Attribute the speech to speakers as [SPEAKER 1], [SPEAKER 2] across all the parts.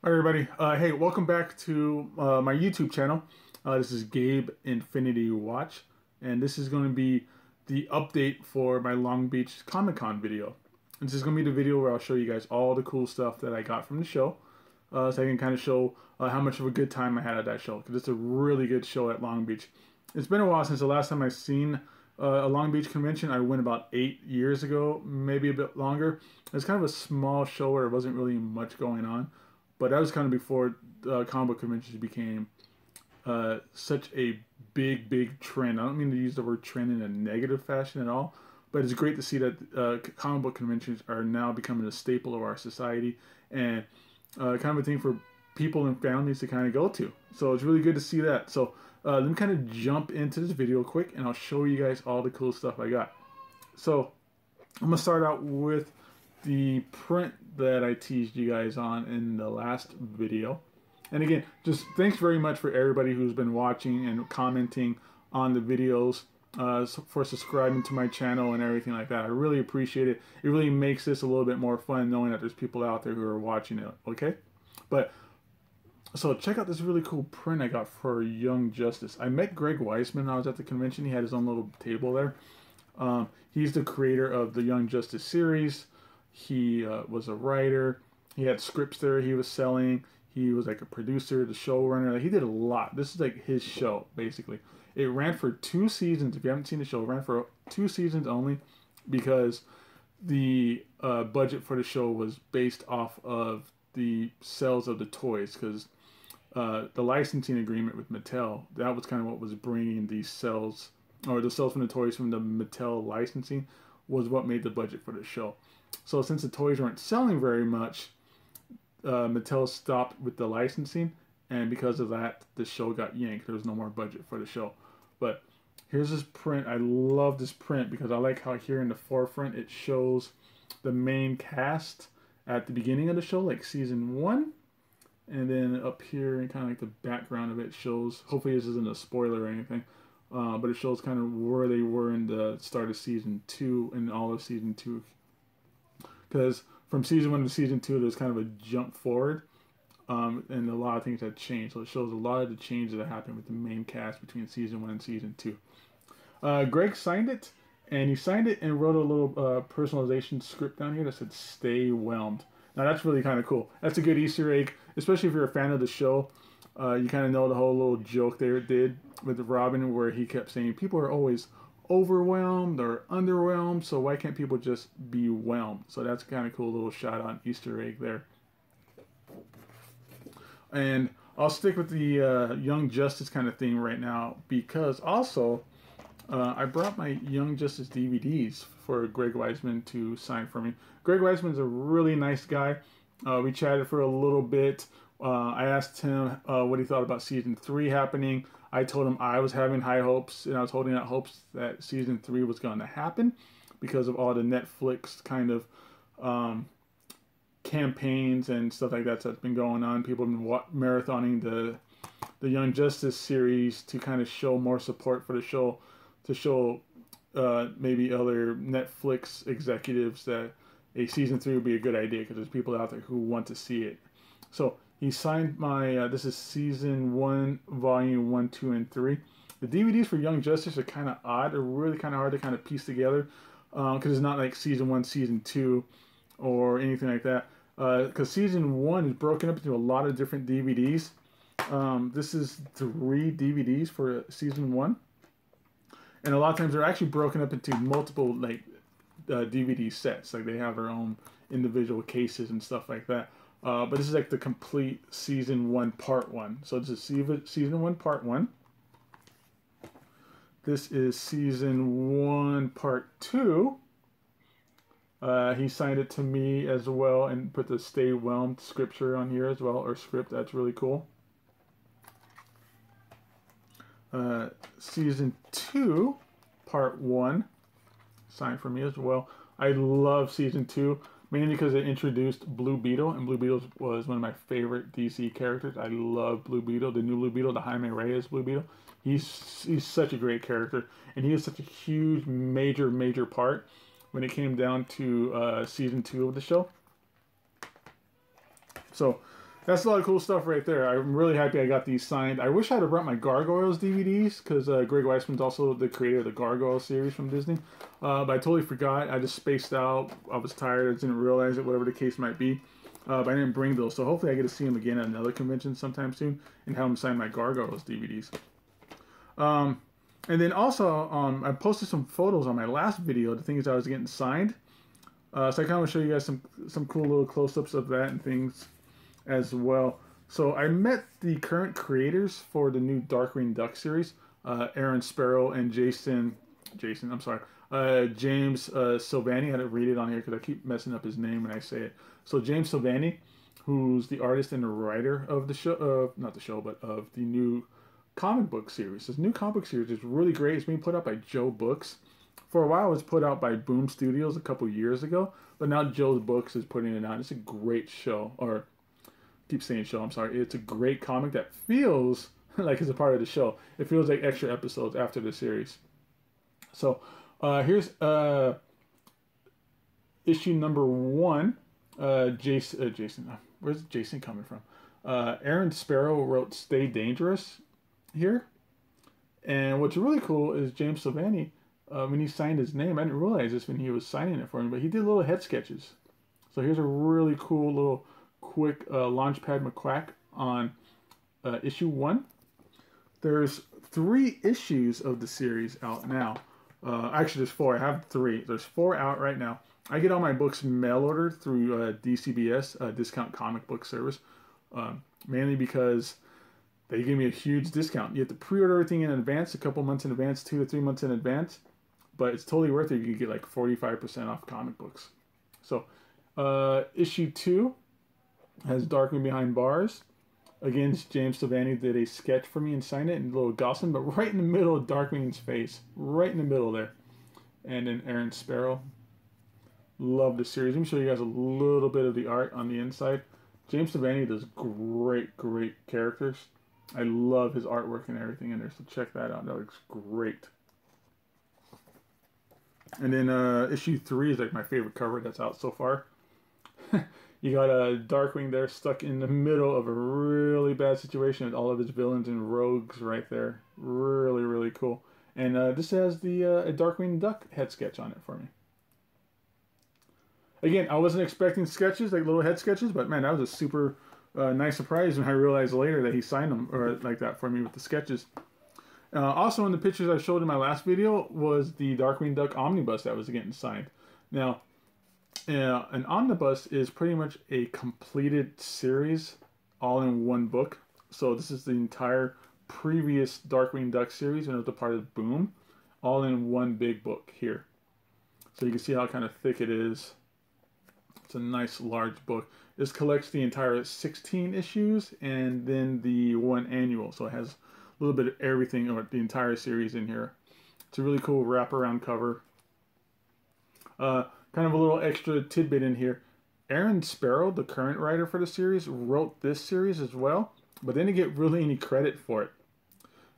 [SPEAKER 1] Hi everybody. Hey, welcome back to my YouTube channel. This is Gabe Infinity Watch, and this is going to be the update for my Long Beach Comic Con video. This is going to be the video where I'll show you guys all the cool stuff that I got from the show, so I can kind of show how much of a good time I had at that show, because it's a really good show at Long Beach. It's been a while since the last time I've seen a Long Beach convention. I went about 8 years ago, maybe a bit longer. It's kind of a small show where there wasn't really much going on. But that was kind of before comic book conventions became such a big trend. I don't mean to use the word trend in a negative fashion at all, but it's great to see that comic book conventions are now becoming a staple of our society and kind of a thing for people and families to kind of go to. So it's really good to see that. So let me kind of jump into this video quick, and I'll show you guys all the cool stuff I got. So I'm going to start out with the print that I teased you guys on in the last video. And again, just thanks very much for everybody who's been watching and commenting on the videos, for subscribing to my channel and everything like that. I really appreciate it. It really makes this a little bit more fun knowing that there's people out there who are watching it, okay? But, so check out this really cool print I got for Young Justice. I met Greg Weisman when I was at the convention. He had his own little table there. He's the creator of the Young Justice series. He was a writer. He had scripts there he was selling. He was like a producer, the showrunner. Like, he did a lot. This is like his show, basically. It ran for 2 seasons. If you haven't seen the show, it ran for 2 seasons only because the budget for the show was based off of the sales of the toys, because the licensing agreement with Mattel, that was kind of what was bringing these sales, or the sales from the toys from the Mattel licensing was what made the budget for the show. So since the toys weren't selling very much, Mattel stopped with the licensing, and because of that, the show got yanked. There was no more budget for the show. But here's this print. I love this print because I like how here in the forefront it shows the main cast at the beginning of the show, like season 1. And then up here, and kind of like the background of it shows, hopefully this isn't a spoiler or anything, but it shows kind of where they were in the start of season 2 and all of season 2. Because from season 1 to season 2, there's kind of a jump forward, and a lot of things have changed. So it shows a lot of the changes that happened with the main cast between season 1 and season 2. Greg signed it, and he signed it and wrote a little personalization script down here that said "Stay Whelmed." Now that's really kind of cool. That's a good Easter egg, especially if you're a fan of the show. You kind of know the whole little joke they did with Robin, where he kept saying people are always overwhelmed or underwhelmed, so why can't people just be whelmed? So that's kind of cool little shot on Easter egg there. And I'll stick with the Young Justice kind of thing right now, because also I brought my Young Justice DVDs for Greg Weisman to sign for me. Greg Weisman's a really nice guy. We chatted for a little bit. I asked him what he thought about season 3 happening. I told him I was having high hopes, and I was holding out hopes that season 3 was going to happen because of all the Netflix kind of campaigns and stuff like that that's been going on. People have been marathoning the Young Justice series to kind of show more support for the show, to show maybe other Netflix executives that a season 3 would be a good idea, because there's people out there who want to see it. So he signed my, this is season 1, volume 1, 2, and 3. The DVDs for Young Justice are kind of odd. They're really kind of hard to kind of piece together, because it's not like season 1, season 2, or anything like that. Because season 1 is broken up into a lot of different DVDs. This is 3 DVDs for season 1. And a lot of times they're actually broken up into multiple like DVD sets. Like they have their own individual cases and stuff like that. But this is like the complete season 1 part 1. So this is season 1 part 1. This is season 1 part 2. He signed it to me as well and put the "Stay Whelmed" scripture on here as well, or script. That's really cool. Season 2 part 1 signed for me as well. I love season 2. Mainly because it introduced Blue Beetle, and Blue Beetle was one of my favorite DC characters. I love Blue Beetle, the new Blue Beetle, the Jaime Reyes Blue Beetle. He's such a great character, and he is such a huge, major part when it came down to season 2 of the show. So That's a lot of cool stuff right there. I'm really happy I got these signed. I wish I'd have brought my Gargoyles DVDs because Greg Weisman's also the creator of the Gargoyle series from Disney. But I totally forgot. I just spaced out. I was tired. I just didn't realize it, whatever the case might be. But I didn't bring those. So hopefully I get to see him again at another convention sometime soon and have him sign my Gargoyles DVDs. And then also, I posted some photos on my last video, the things I was getting signed. So I kind of want to show you guys some cool little close-ups of that and things as well. So I met the current creators for the new Darkwing Duck series, Aaron Sparrow and James Silvani. I had to read it on here because I keep messing up his name when I say it. So James Silvani, who's the artist and the writer of the show, not the show, but of the new comic book series. This new comic book series is really great. It's being put out by Joe Books. For a while, it was put out by Boom Studios a couple years ago, but now Joe Books is putting it out. It's a great show, or keep saying show, I'm sorry. It's a great comic that feels like it's a part of the show. It feels like extra episodes after the series. So here's issue number 1. Jason, where's Jason coming from? Aaron Sparrow wrote "Stay Dangerous" here, and what's really cool is James Silvani. When he signed his name, I didn't realize this when he was signing it for me, but he did little head sketches. So here's a really cool little quick Launchpad McQuack on issue 1. There's 3 issues of the series out now. Actually, there's 4. I have 3. There's 4 out right now. I get all my books mail ordered through DCBS, Discount Comic Book Service, mainly because they give me a huge discount. You have to pre-order everything in advance, a couple months in advance, 2 to 3 months in advance, but it's totally worth it. You can get like 45% off comic books. So issue 2 has Darkwing Behind Bars. Again, James Silvani did a sketch for me and signed it in a little Gaussian, but right in the middle of Darkwing's face. Right in the middle there. And then Aaron Sparrow. Love the series. Let me show you guys a little bit of the art on the inside. James Silvani does great characters. I love his artwork and everything in there, so check that out. That looks great. And then issue 3 is like my favorite cover that's out so far. You got Darkwing there stuck in the middle of a really bad situation with all of his villains and rogues right there. Really cool. And this has the a Darkwing Duck head sketch on it for me. Again, I wasn't expecting sketches, like little head sketches, but man, that was a super nice surprise when I realized later that he signed them or like that for me with the sketches. Also in the pictures I showed in my last video was the Darkwing Duck omnibus that was getting signed. Now, an omnibus is pretty much a completed series all in one book. So this is the entire previous Darkwing Duck series, and it was a part of Boom, all in one big book here. So you can see how kind of thick it is. It's a nice large book. This collects the entire 16 issues and then the 1 annual. So it has a little bit of everything, or the entire series in here. It's a really cool wraparound cover. Kind of a little extra tidbit in here. Aaron Sparrow, the current writer for the series, wrote this series as well, but they didn't get really any credit for it.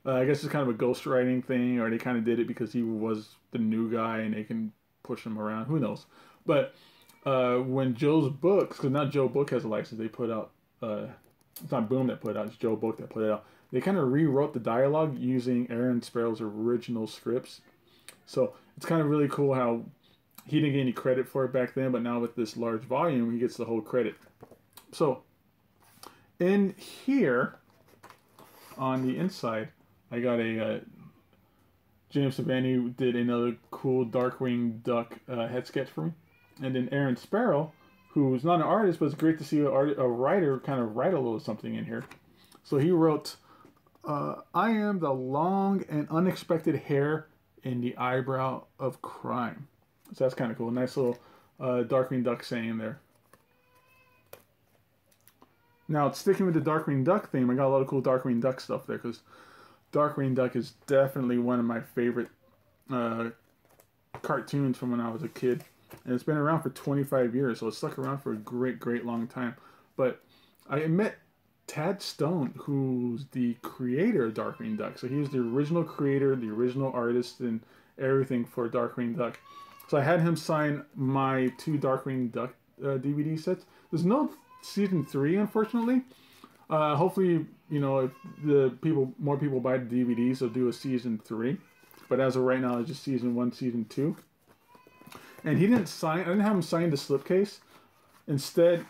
[SPEAKER 1] I guess it's kind of a ghostwriting thing, or they kind of did it because he was the new guy and they can push him around. Who knows? But when Joe's Books, because now Joe Book has a license, they put out, it's not Boom that put it out, it's Joe Book that put it out. They kind of rewrote the dialogue using Aaron Sparrow's original scripts. So it's kind of really cool how he didn't get any credit for it back then, but now with this large volume, he gets the whole credit. So in here, on the inside, I got a James Silvani did another cool Darkwing Duck head sketch for me. And then Aaron Sparrow, who's not an artist, but it's great to see a writer kind of write a little something in here. So he wrote, I am the long and unexpected hair in the eyebrow of crime. So that's kind of cool. Nice little Darkwing Duck saying there. Now, sticking with the Darkwing Duck theme, I got a lot of cool Darkwing Duck stuff there, because Darkwing Duck is definitely one of my favorite cartoons from when I was a kid. And it's been around for 25 years, so it's stuck around for a great long time. But I met Tad Stone, who's the creator of Darkwing Duck. So he was the original creator, the original artist, and everything for Darkwing Duck. So I had him sign my 2 Darkwing Duck DVD sets. There's no season 3, unfortunately. Hopefully, you know, if more people buy the DVDs, they'll do a season 3. But as of right now, it's just season 1, season 2. And I didn't have him sign the slipcase. Instead,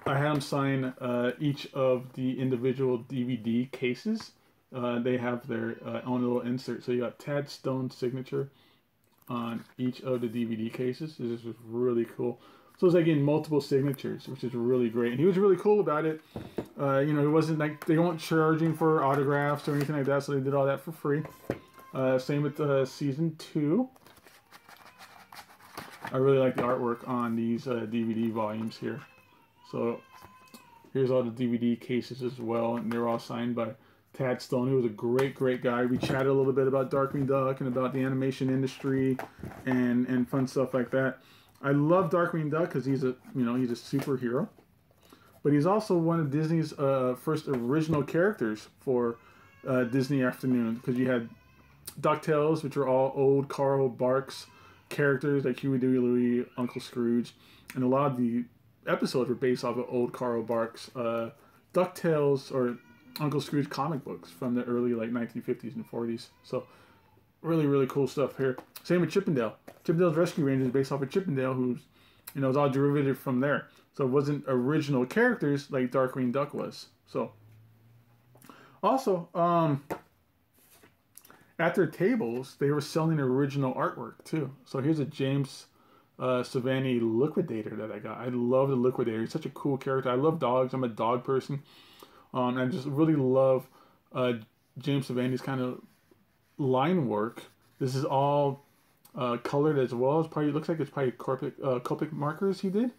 [SPEAKER 1] I had him sign each of the individual DVD cases. They have their own little insert. So you got Tad Stone's signature on each of the DVD cases. This is really cool. So it's like in multiple signatures, which is really great. And he was really cool about it. You know, it wasn't like they weren't charging for autographs or anything like that, so they did all that for free. Same with season 2. I really like the artwork on these DVD volumes here. So here's all the DVD cases as well, and they're all signed by Tad Stone. He was a great, great guy. We chatted a little bit about Darkwing Duck and about the animation industry and fun stuff like that. I love Darkwing Duck because he's a superhero, but he's also one of Disney's first original characters for Disney Afternoon, because you had DuckTales, which are all old Carl Barks characters like Huey, Dewey, Louie, Uncle Scrooge, and a lot of the episodes were based off of old Carl Barks DuckTales or Uncle Scrooge comic books from the early like 1950s and 40s. So really, really cool stuff here. Same with Chippendale. Chippendale's Rescue Rangers is based off of Chippendale, who's, you know, it's all derivative from there. So it wasn't original characters like Darkwing Duck was. So also, at their tables, they were selling original artwork too. So here's a James Savani Liquidator that I got. I love the Liquidator. He's such a cool character. I love dogs. I'm a dog person. I just really love James Savani's kind of line work. This is all colored as well. It looks like it's probably Copic markers he did.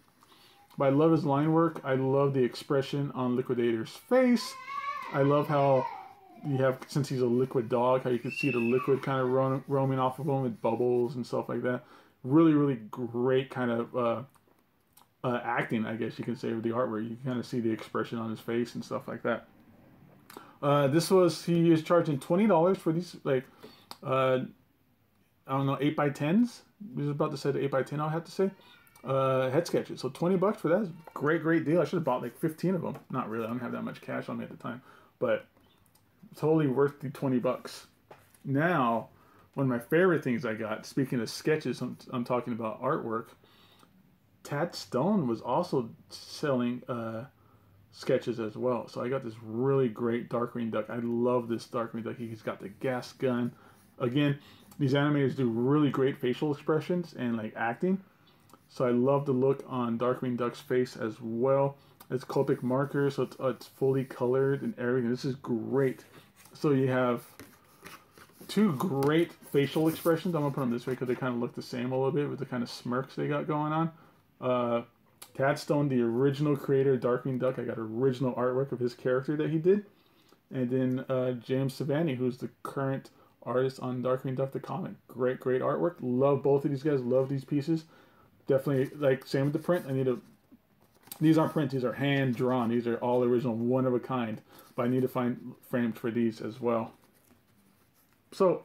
[SPEAKER 1] But I love his line work. I love the expression on Liquidator's face. I love how you have, since he's a liquid dog, how you can see the liquid kind of roaming off of him with bubbles and stuff like that. Really, really great kind of acting, I guess you can say, with the artwork. You can kind of see the expression on his face and stuff like that. He is charging $20 for these, like, I don't know, 8x10s. I was about to say the 8x10, I'll have to say. Head sketches. So $20 for that is a great, great deal. I should have bought like 15 of them. Not really. I don't have that much cash on me at the time. But totally worth the $20. Now, one of my favorite things I got, speaking of sketches, I'm talking about artwork. Tad Stone was also selling sketches as well. So I got this really great Darkwing Duck. I love this Darkwing Duck. He's got the gas gun. Again, these animators do really great facial expressions and like acting. So I love the look on Darkwing Duck's face as well. It's Copic marker, so it's fully colored and everything. This is great. So you have two great facial expressions. I'm going to put them this way because they kind of look the same a little bit with the kind of smirks they got going on. Tad Stone, the original creator of Darkwing Duck. I got original artwork of his character that he did. And then James Savani, who's the current artist on Darkwing Duck the comic. Great, great artwork. Love both of these guys. Love these pieces. Definitely, like, same with the print. These aren't prints. These are hand drawn. These are all original, one of a kind. But I need to find frames for these as well. So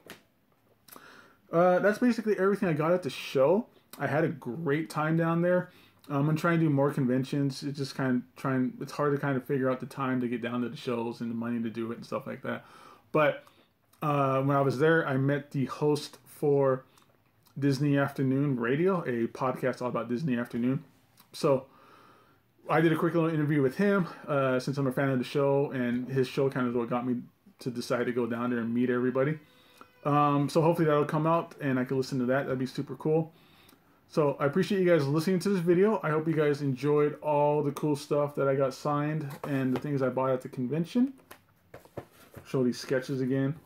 [SPEAKER 1] that's basically everything I got at the show. I had a great time down there. I'm gonna try and do more conventions. It's just it's hard to kind of figure out the time to get down to the shows and the money to do it and stuff like that. But when I was there, I met the host for Disney Afternoon Radio, a podcast all about Disney Afternoon. So I did a quick little interview with him since I'm a fan of the show, and his show kind of what got me to decide to go down there and meet everybody. So hopefully that'll come out and I can listen to that. That'd be super cool. So I appreciate you guys listening to this video. I hope you guys enjoyed all the cool stuff that I got signed and the things I bought at the convention. Show these sketches again.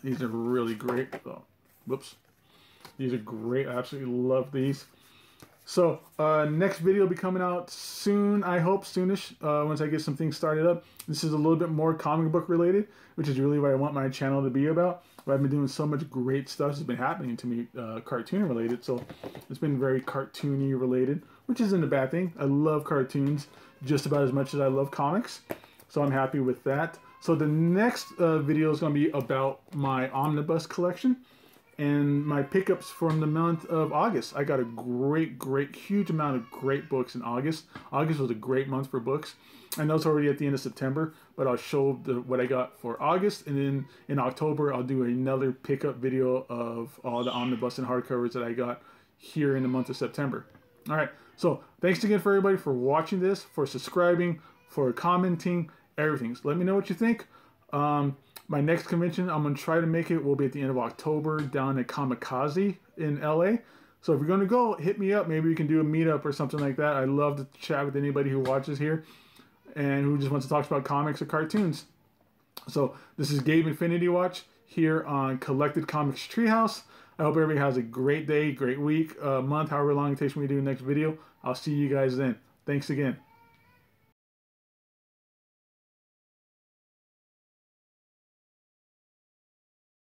[SPEAKER 1] These are really great. Oh, whoops. These are great. I absolutely love these. So next video will be coming out soon, I hope, soonish, once I get some things started up. This is a little bit more comic book related, which is really what I want my channel to be about. But I've been doing so much great stuff that's been happening to me, cartoon related. So it's been very cartoony related, which isn't a bad thing. I love cartoons just about as much as I love comics. So I'm happy with that. So the next video is going to be about my omnibus collection. and my pickups from the month of August. I got a great, huge amount of great books in August. August was a great month for books. I know it's already at the end of September, but I'll show what I got for August, and then in October I'll do another pickup video of all the omnibus and hardcovers that I got here in the month of September. All right, so thanks again for everybody for watching this, for subscribing, for commenting, everything. So let me know what you think. My next convention, I'm going to try to make it, will be at the end of October down at Kamikaze in LA. So if you're going to go, hit me up. Maybe we can do a meetup or something like that. I love to chat with anybody who watches here and who just wants to talk about comics or cartoons. So this is Gabe Infinity Watch here on Collected Comics Treehouse. I hope everybody has a great day, great week, month, however long it takes me to do the next video. I'll see you guys then. Thanks again.